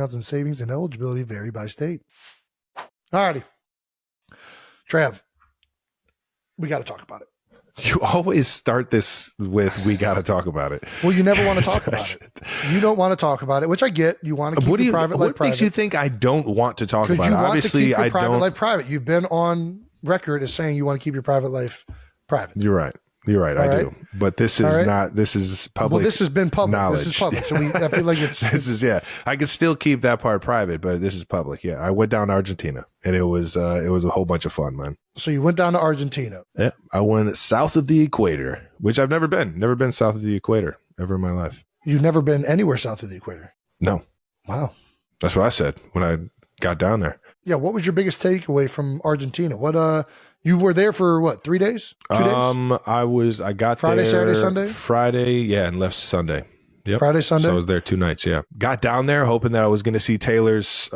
and savings and eligibility vary by state. Alrighty. Trav, we got to talk about it. You always start this with, we got to talk about it. Well, you never want to talk about it. You don't want to talk about it, which I get. You want to keep your private life private. What makes you think I don't want to talk about it? Obviously, you want to keep your private life private. You've been on record as saying you want to keep your private life private. You're right. You're right. I do. But this is not, this is public. Well, this has been public. Knowledge. This is public. So I feel like it's, I can still keep that part private, but this is public. Yeah. I went down to Argentina and it was a whole bunch of fun, man. So you went down to Argentina. Yeah. I went south of the equator, which I've never been south of the equator ever in my life. You've never been anywhere south of the equator? No. Wow. That's what I said when I got down there. Yeah. What was your biggest takeaway from Argentina? You were there for what, 3 days? 2 days? I got Friday, there Saturday, Sunday? Friday, yeah, and left Sunday. Yep. Friday, Sunday? So I was there 2 nights, yeah. Got down there hoping that I was going to see Taylor's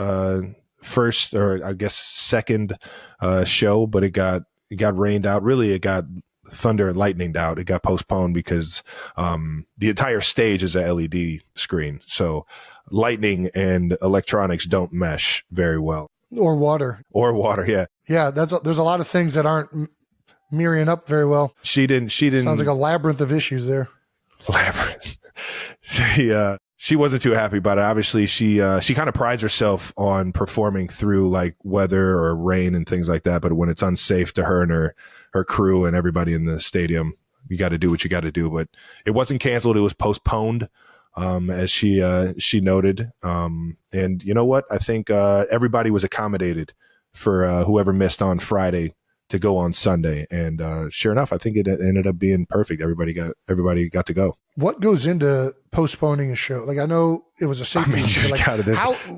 first, or I guess second show, but it got rained out. Really, it got thunder and lightninged out. It got postponed because the entire stage is a LED screen. So lightning and electronics don't mesh very well. Or water, yeah. Yeah, there's a lot of things that aren't mirroring up very well. She didn't. Sounds like a labyrinth of issues there. Labyrinth. She wasn't too happy about it. Obviously, she kind of prides herself on performing through like weather or rain and things like that. But when it's unsafe to her and her crew and everybody in the stadium, you got to do what you got to do. But it wasn't canceled; it was postponed. As she noted. And you know what? I think everybody was accommodated for whoever missed on Friday to go on Sunday. And sure enough, I think it ended up being perfect. Everybody got to go. What goes into postponing a show? Like, I know it was a safety issue.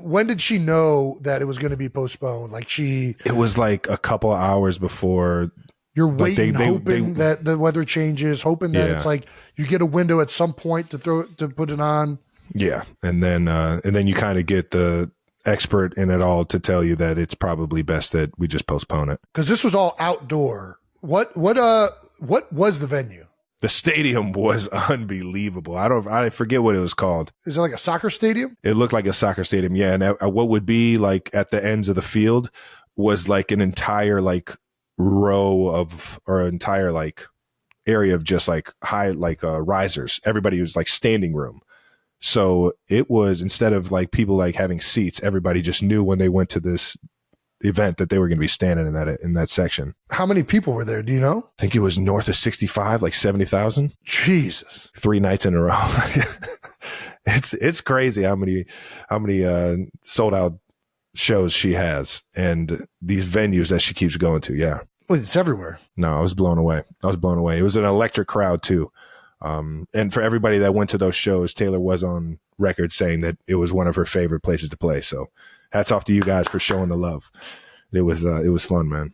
When did she know that it was going to be postponed? It was like a couple of hours before. You're waiting, hoping that the weather changes, hoping that it's like you get a window at some point to put it on. Yeah, and then you kind of get the expert in it all to tell you that it's probably best that we just postpone it. Because this was all outdoor. What was the venue? The stadium was unbelievable. I forget what it was called. Is it like a soccer stadium? It looked like a soccer stadium, yeah. And what would be like at the ends of the field was like an entire like row of, or entire like area of just like high like risers. Everybody was like standing room. So it was, instead of like people like having seats, everybody just knew when they went to this event that they were going to be standing in that section. How many people were there? Do you know? I think it was north of 65, like 70,000. Jesus. 3 nights in a row. It's crazy how many sold out shows she has and these venues that she keeps going to. Yeah. Well, it's everywhere. No, I was blown away. It was an electric crowd too. And for everybody that went to those shows, Taylor was on record saying that it was one of her favorite places to play. So hats off to you guys for showing the love. It was fun, man.